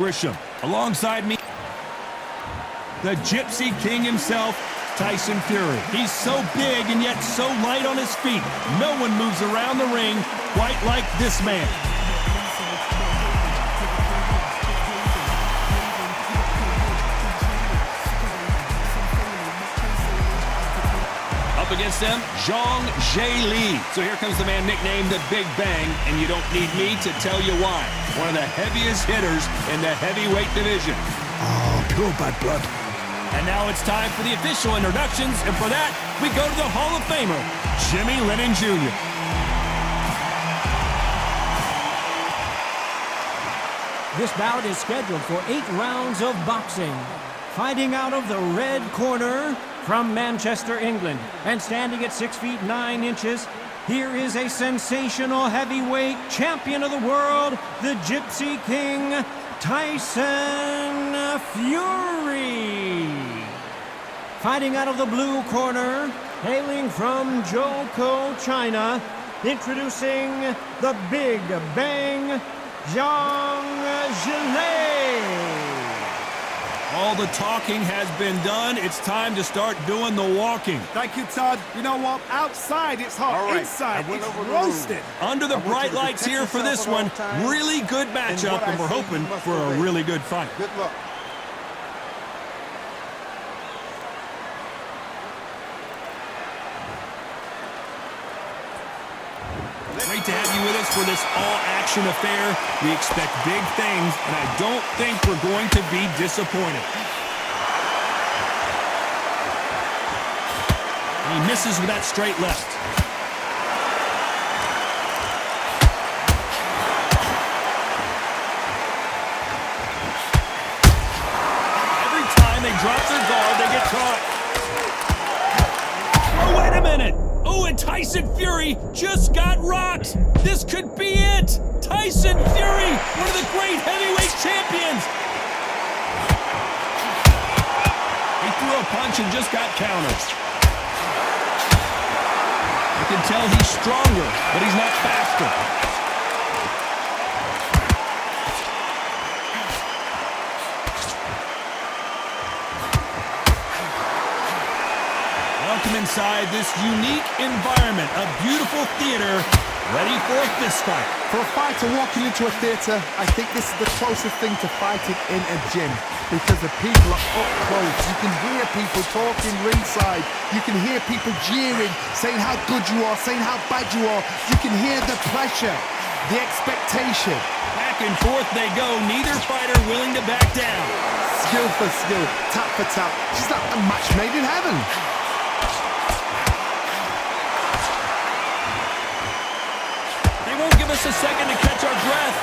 Grisham. Alongside me, the Gypsy King himself, Tyson Fury. He's so big and yet so light on his feet. No one moves around the ring quite like this man. Up against them, Zhang Zheli. So here comes the man nicknamed the Big Bang, and you don't need me to tell you why. One of the heaviest hitters in the heavyweight division. Oh, pure bad blood. And now it's time for the official introductions, and for that, we go to the Hall of Famer, Jimmy Lennon Jr. This bout is scheduled for 8 rounds of boxing. Fighting out of the red corner from Manchester, England, and standing at 6 feet 9 inches, here is a sensational heavyweight champion of the world, the Gypsy King, Tyson Fury. Fighting out of the blue corner, hailing from Zhou, China, introducing the Big Bang, Zhang Zheli. All the talking has been done. It's time to start doing the walking. Thank you, Todd. You know what? Outside it's hot. All right. Inside it's roasted. Under the bright lights here for this one. Really good matchup, and we're hoping for a really good fight. Good luck. Great to have you with us for this all-action affair. We expect big things, and I don't think we're going to be disappointed. And he misses with that straight left. Every time they drop their guard, they get caught. Oh, wait a minute. Oh, and Tyson Fury just got rocked. This could be it. Tyson Fury, one of the great heavyweight champions. He threw a punch and just got countered. You can tell he's stronger, but he's not faster. Welcome inside this unique environment, a beautiful theater, ready for a fist fight. For a fighter walking into a theatre, I think this is the closest thing to fighting in a gym because the people are up close. You can hear people talking ringside. You can hear people jeering, saying how good you are, saying how bad you are. You can hear the pressure, the expectation. Back and forth they go, neither fighter willing to back down. Skill for skill, tap for tap. She's like a match made in heaven. Give us a second to catch our breath.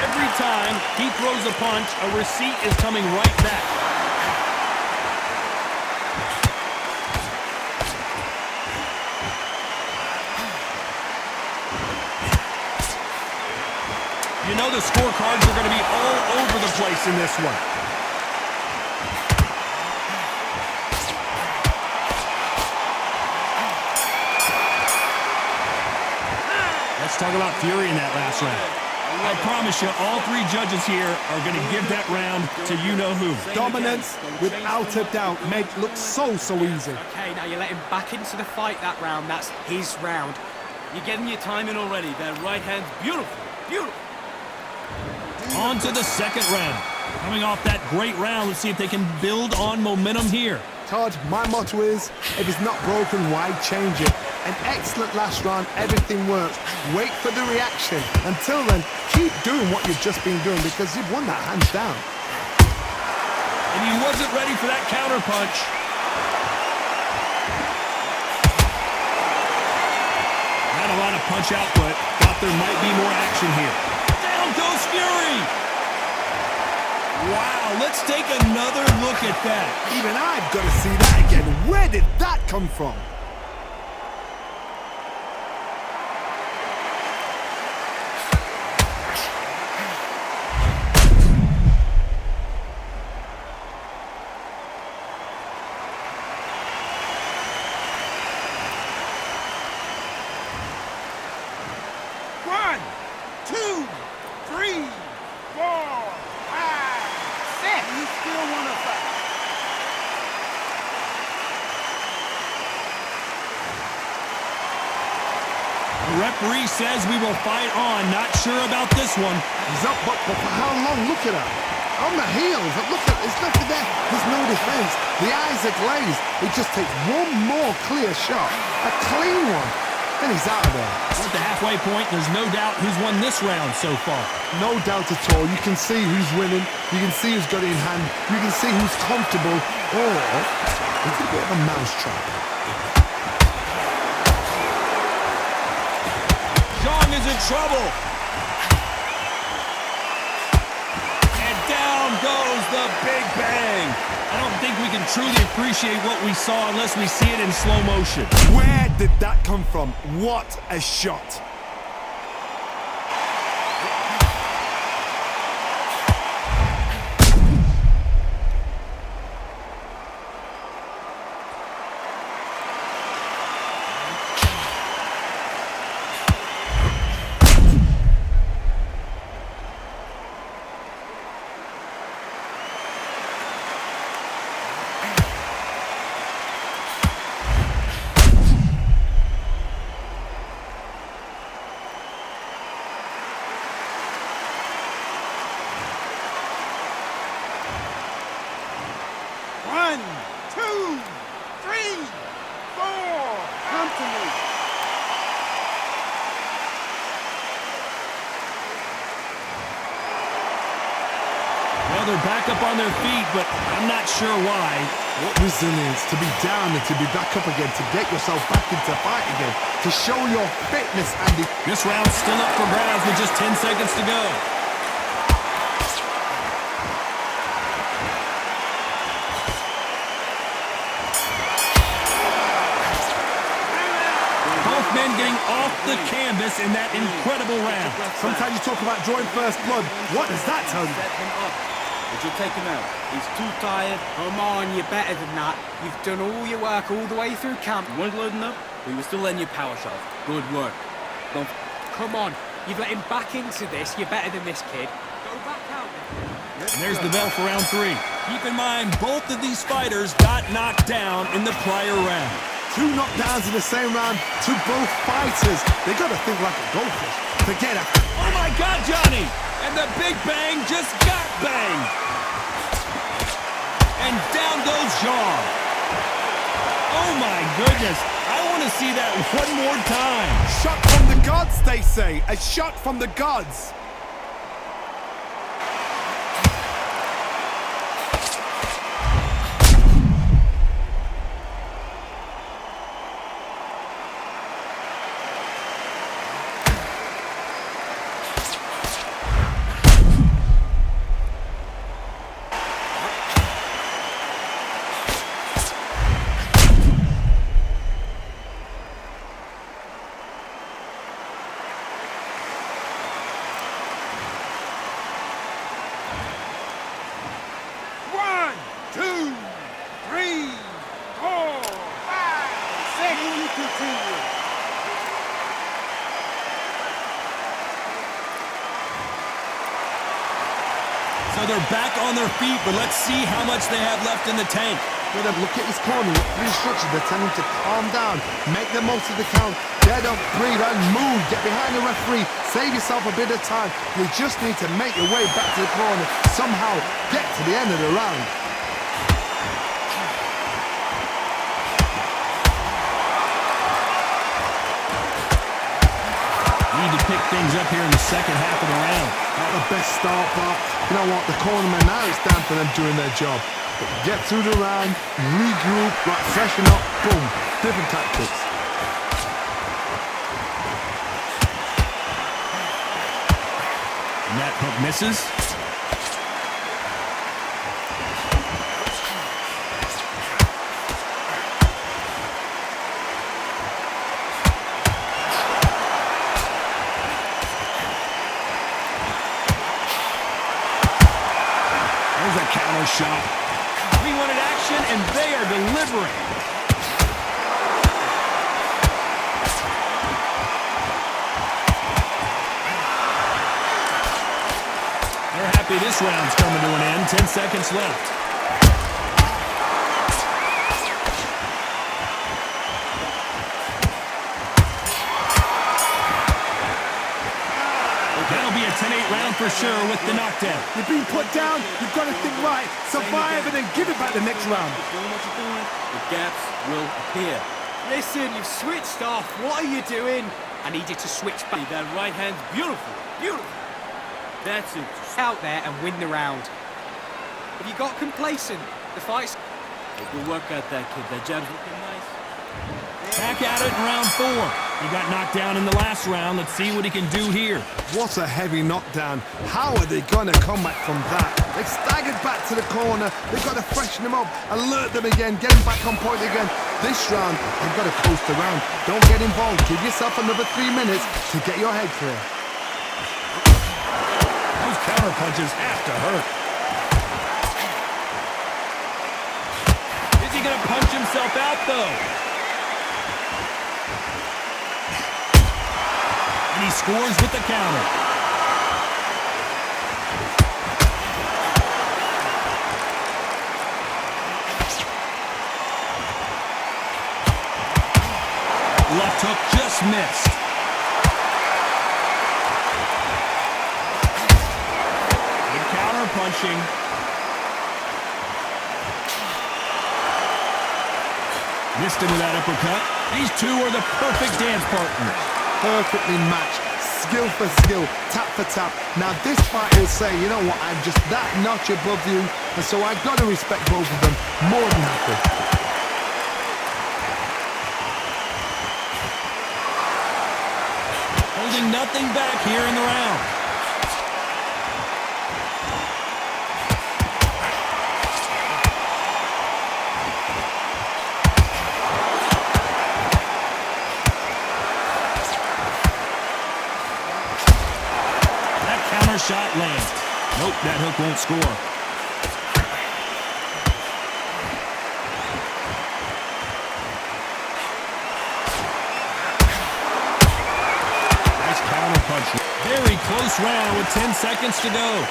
Every time he throws a punch, a receipt is coming right back. You know the scorecards are going to be all over the place in this one. Let's talk about Fury in that last round. I promise you, all 3 judges here are going to give that round to you-know-who. Dominance, without a doubt, made it look so easy. Okay, now you let him back into the fight that round. That's his round. You're getting your time in already. Their right hand's beautiful. Beautiful. On to the second round. Coming off that great round, let's see if they can build on momentum here. Todd, my motto is, if it's not broken, why change it? An excellent last round, everything works. Wait for the reaction. Until then, keep doing what you've just been doing because you've won that hands down. And he wasn't ready for that counter punch. Not a lot of punch output. Thought there might be more action here. Down goes Fury! Wow, let's take another look at that. Even I've got to see that again. Where did that come from? One, two, three. referee says we will fight on. Not sure about this one. He's up, but for how long? Look at that. On the heels, look at, there's nothing there. There's no defense. The eyes are glazed. It just takes one more clear shot, a clean one, and he's out of there. At the halfway point, there's no doubt who's won this round so far. No doubt at all. You can see who's winning. You can see who's got it in hand. You can see who's comfortable. Or it's a bit of a mousetrap. Zhang is in trouble. And down goes the Big Bang. I don't think we can truly appreciate what we saw unless we see it in slow motion. Where did that come from? What a shot. One, two, three, four. Come to me. Well, they're back up on their feet, but I'm not sure why. What resilience to be down and to be back up again, to get yourself back into fight again, to show your fitness, Andy. This round's still up for grabs with just 10 seconds to go. Both men getting off the canvas in that incredible round. Sometimes you talk about drawing first blood. What does that tell you? Set him up. Would you take him out? He's too tired. Come on, you're better than that. You've done all your work all the way through camp. You weren't loading up, but you were still letting your power show. Good work. Don't... Come on, you've let him back into this. You're better than this kid. Go back out. And there's the bell for round 3. Keep in mind, both of these fighters got knocked down in the prior round. 2 knockdowns in the same round to both fighters. They got to think like a goldfish. Forget it. Oh my God, Johnny! And the Big Bang just got banged. And down goes Zhang. Oh my goodness. I want to see that one more time. Shot from the gods, they say. A shot from the gods. So they're back on their feet, but let's see how much they have left in the tank. Look at his corner, look at the instructions. They're telling him to calm down, make the most of the count, get up, breathe, and move. Get behind the referee, save yourself a bit of time. You just need to make your way back to the corner, somehow get to the end of the round. Need to pick things up here in the second half of the round. Not the best start, but you know what? The cornermen, now it's down for them doing their job. But get through the round, regroup, right, freshen up, boom. Different tactics. And that hook misses. There's a counter shot. We wanted action, and they are delivering. They're happy this round's coming to an end. 10 seconds left. for sure with the knockdown. You've been put down, you've got to think right, survive and then give it back the next round. Doing what you're doing, the gaps will appear. Listen, you've switched off. What are you doing? I need you to switch back That right hand's beautiful, beautiful. That's it. out there and win the round. Have you got complacent? The fight's... Hey, good work out that kid. That jab's looking nice. Back at it in round 4. He got knocked down in the last round. Let's see what he can do here. What a heavy knockdown. How are they going to come back from that? They've staggered back to the corner. They've got to freshen them up, alert them again, get them back on point again. This round, they've got to coast around. Don't get involved. Give yourself another 3 minutes to get your head clear. Those counter punches have to hurt. Is he going to punch himself out, though? And he scores with the counter. Left hook just missed. Good counter punching. Missed him with that uppercut. These two are the perfect dance partners. Perfectly matched, skill for skill, tap for tap. Now this fight will say, you know what, I'm just that notch above you, and so I've got to respect both of them more than happy. Holding nothing back here in the round. Shot lands. Nope, that hook won't score. Nice counter punch. Very close round with 10 seconds to go.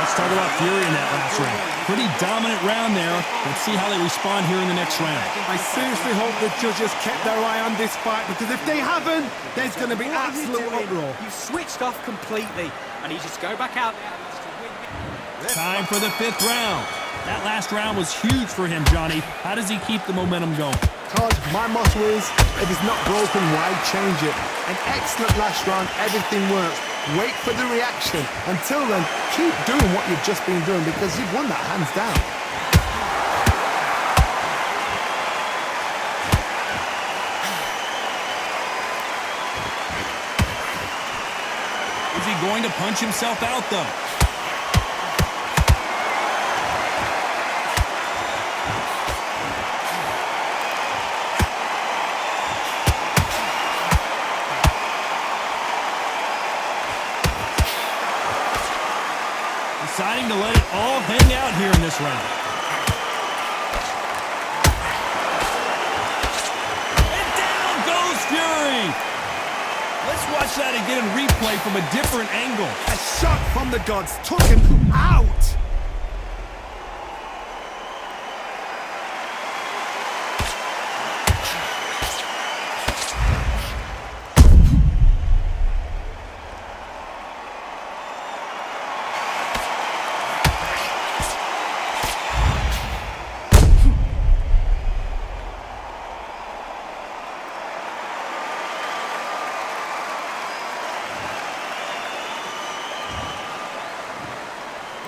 Let's talk about Fury in that last round. Pretty dominant round there. Let's see how they respond here in the next round. I seriously hope the judges kept their eye on this fight, because if they haven't, there's going to be What are you absolute doing? uproar. You've switched off completely. I need you to go back out there. Time for the 5th round. That last round was huge for him, Johnny. How does he keep the momentum going? Todd, my motto is, if it's not broken, why change it? An excellent last round, everything works. Wait for the reaction. Until then, keep doing what you've just been doing, because you've won that hands down. Is he going to punch himself out, though? Deciding to let it all hang out here in this round. And down goes Fury! Let's watch that again in replay from a different angle. A shot from the gods took him out.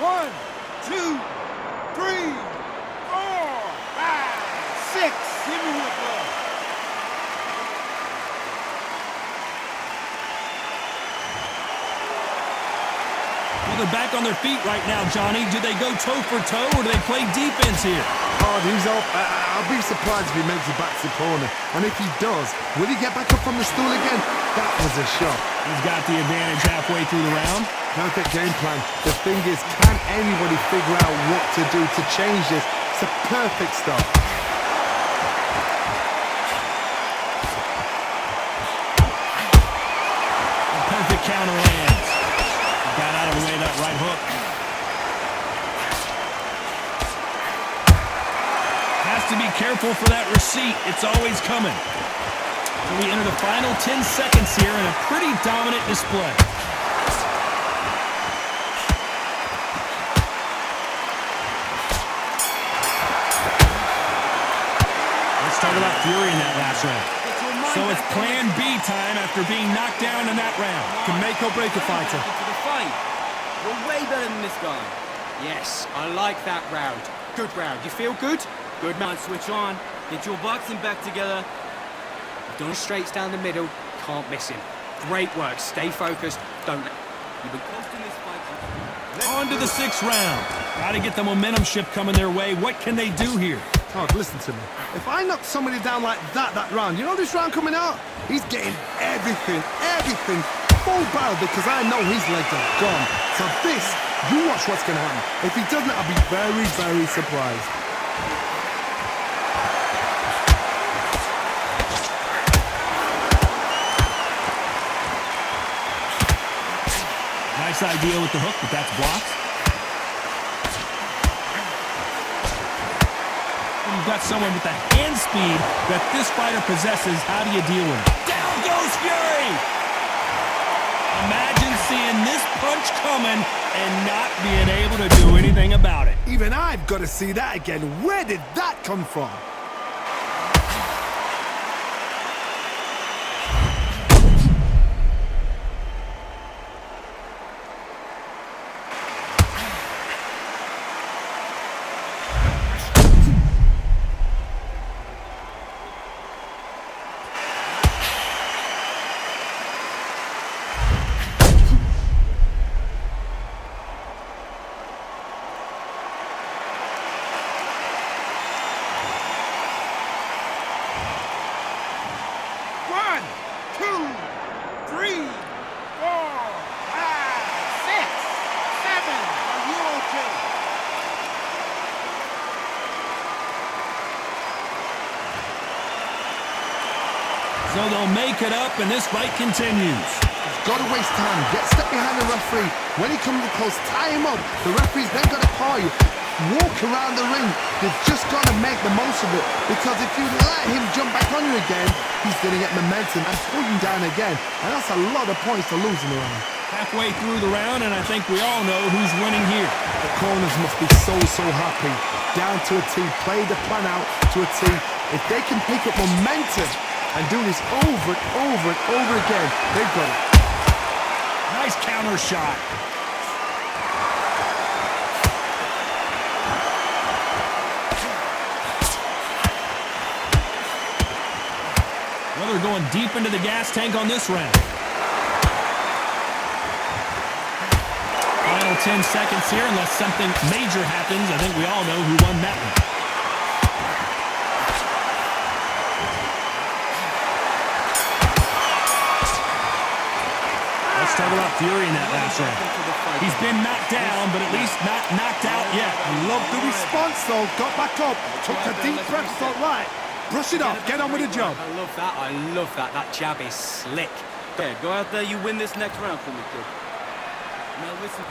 One, two, three, four, five, six. Give me one more. Well, they're back on their feet right now, Johnny. Do they go toe for toe, or do they play defense here? Oh, he's up. I'll be surprised if he makes it back to the corner. And if he does, will he get back up from the stool again? That was a shot. He's got the advantage halfway through the round. Perfect game plan. The thing is, can anybody figure out what to do to change this? It's a perfect start. A perfect counter lands. Got out of the way of that right hook. has to be careful for that receipt. It's always coming. So we enter the final 10 seconds here in a pretty dominant display. Let's talk about Fury in that last round. So it's plan B time after being knocked down in that round. Can make or break a fighter. To the fight. You're way better than this guy. Yes, I like that round. Good round. You feel good? Good man. Switch on. Get your boxing back together. Don't straights down the middle. Can't miss him. Great work. Stay focused. Don't. You've been close to this fight. On to the 6th round. Got to get the momentum shift coming their way. What can they do here? Oh, listen to me. If I knock somebody down like that round, you know this round coming out? He's getting everything, full barrel because I know his legs are gone. So this, you watch what's going to happen. If he doesn't, I'll be very, very surprised. Nice idea with the hook, but that's blocked. You've got someone with the hand speed that this fighter possesses. How do you deal with it? Down goes Fury! Imagine seeing this punch coming and not being able to do anything about it. Even I've got to see that again. Where did that come from? So they'll make it up, and this fight continues. Got to waste time. Get step behind the referee. When he comes close, tie him up. The referee's then got to call you. Walk around the ring. You've just got to make the most of it. Because if you let him jump back on you again, he's going to get momentum and pull you down again. And that's a lot of points to lose in the round. Halfway through the round, and I think we all know who's winning here. The corners must be so happy. Down to a T. Play the plan out to a T. If they can pick up momentum and do this over and over again, they've got it. Nice counter shot. Well, they're going deep into the gas tank on this round. Final 10 seconds here, unless something major happens. I think we all know who won that one. Let's talk about Fury in that last round. He's been knocked down, but at least not knocked out yet. I love the response, though. Got back up, took a deep breath, thought, right, brush it off, get on with the job. I love that. I love that. That jab is slick. Yeah, go out there, you win this next round for me, kid. Now listen.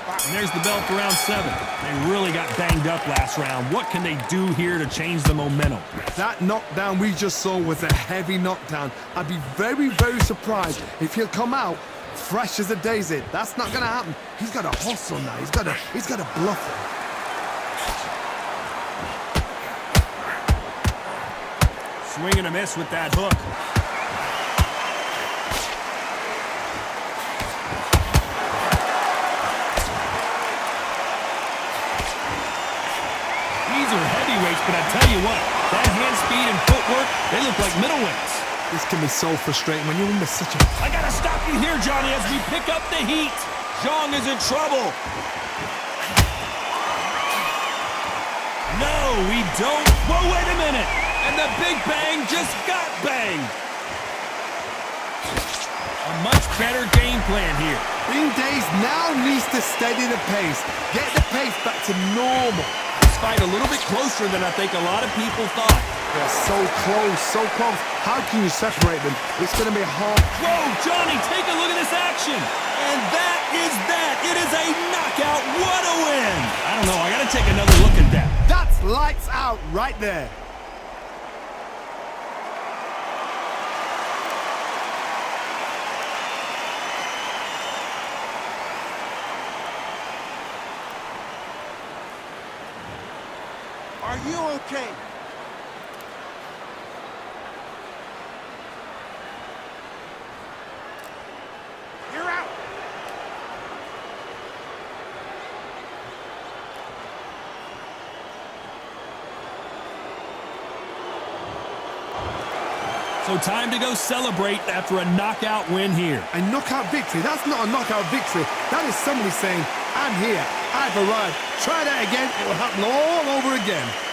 And there's the bell for round 7. They really got banged up last round. What can they do here to change the momentum? That knockdown we just saw was a heavy knockdown. I'd be very, very surprised if he'll come out fresh as a daisy. That's not going to happen. He's got to hustle now. He's got to bluff him. Swing and a miss with that hook. These are heavyweights, but I tell you what, that hand speed and footwork, they look like middleweights. This can be so frustrating when you're under such a... I gotta stop you here, Johnny, as we pick up the heat. Zhang is in trouble. No, we don't. Whoa, wait a minute. And the big bang just got banged. A much better game plan here. Bing Days now needs to steady the pace. Get the pace back to normal. This fight a little bit closer than I think a lot of people thought. They're so close, so close. How can you separate them? It's going to be hard. Whoa, Johnny, take a look at this action. And that is that. It is a knockout. What a win. I don't know. I got to take another look at that. That's lights out right there. you okay? You're out. So time to go celebrate after a knockout win here. A knockout victory? That's not a knockout victory. That is somebody saying, I'm here, I've arrived. Try that again, it will happen all over again.